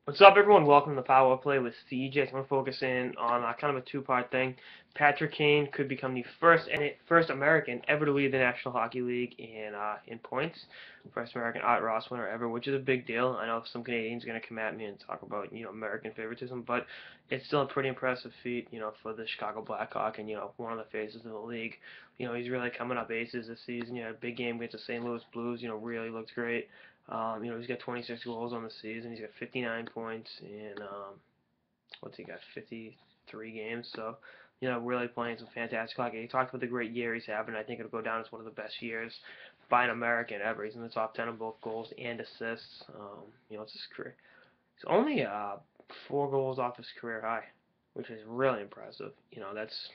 What's up, everyone? Welcome to the Power Play with CJ. I'm going to focus in on kind of a two-part thing. Patrick Kane could become the first American ever to lead the National Hockey League in points. First American Art Ross winner ever, which is a big deal. I know some Canadians are going to come at me and talk about American favoritism, but it's still a pretty impressive feat for the Chicago Blackhawk and one of the faces of the league. He's really coming up aces this season. A big game against the St. Louis Blues. Really looked great. He's got 26 goals on the season. He's got 59 points in what's he got? 53 games. So, really playing some fantastic hockey. He talked about the great year he's having. I think it'll go down as one of the best years by an American ever. He's in the top 10 in both goals and assists. It's his career. He's only 4 goals off his career high, which is really impressive. That's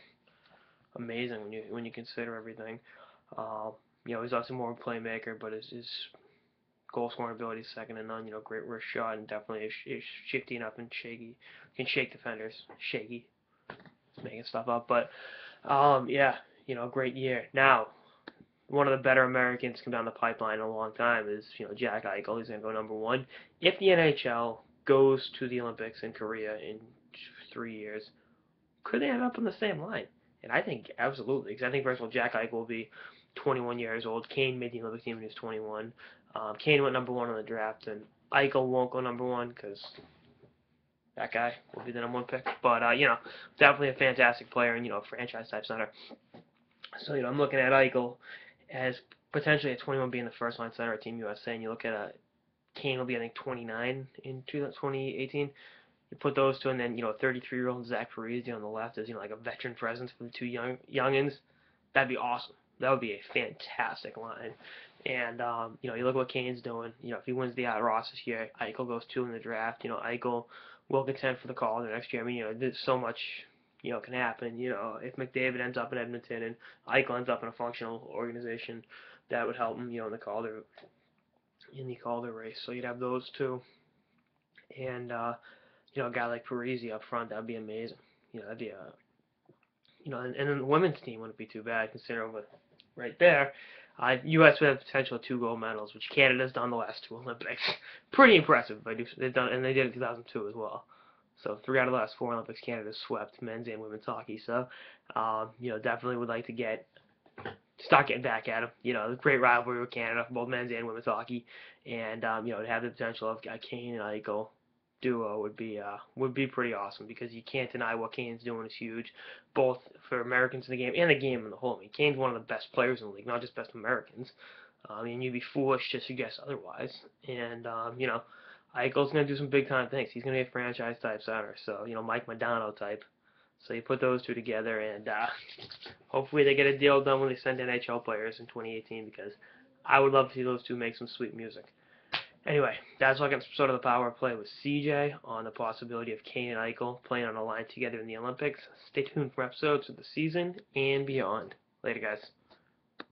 amazing when you consider everything. He's also more of a playmaker, but his goal scoring ability is second to none. Great wrist shot and definitely is shifty enough and shaky. Can shake defenders. Shaky. Making stuff up, but yeah, great year. Now, one of the better Americans come down the pipeline in a long time is Jack Eichel. He's gonna go number one. If the NHL goes to the Olympics in Korea in 3 years, could they end up on the same line? And I think absolutely, because I think first of all, Jack Eichel will be 21 years old. Kane made the Olympic team when he was 21. Kane went number one in the draft, and Eichel won't go number one because that guy will be the number one pick. But definitely a fantastic player and a franchise type center. So I'm looking at Eichel as potentially at 21 being the first line center at Team USA, and you look at Kane will be I think 29 in 2018. You put those two, and then 33-year-old Zach Parise on the left is like a veteran presence for the two youngins. That'd be awesome. That would be a fantastic line. And you look what Kane's doing. If he wins the Ross this year, Eichel goes 2 in the draft. Eichel will contend for the Calder next year. I mean, there's so much can happen. If McDavid ends up in Edmonton and Eichel ends up in a functional organization, that would help him. In the Calder race. So you'd have those two, and a guy like Parise up front, that'd be amazing. That'd be and then the women's team wouldn't be too bad considering what right there. U.S. would have potential of 2 gold medals, which Canada's done the last 2 Olympics. Pretty impressive. They've done, and they did it in 2002 as well. So 3 out of the last 4 Olympics, Canada swept men's and women's hockey. So, definitely would like to start getting back at them. The great rivalry with Canada, both men's and women's hockey, and to have the potential of Kane and Eichel duo would be pretty awesome because you can't deny what Kane's doing is huge, both for Americans in the game and the game in the whole. I mean, Kane's one of the best players in the league, not just best Americans. You'd be foolish to suggest otherwise. And Eichel's gonna do some big time things. He's gonna be a franchise type center, so Mike Modano type. So you put those two together, and hopefully they get a deal done when they send NHL players in 2018 because I would love to see those two make some sweet music. Anyway, that's like an episode of the Power Play with CJ on the possibility of Kane and Eichel playing on a line together in the Olympics. Stay tuned for episodes of the season and beyond. Later, guys.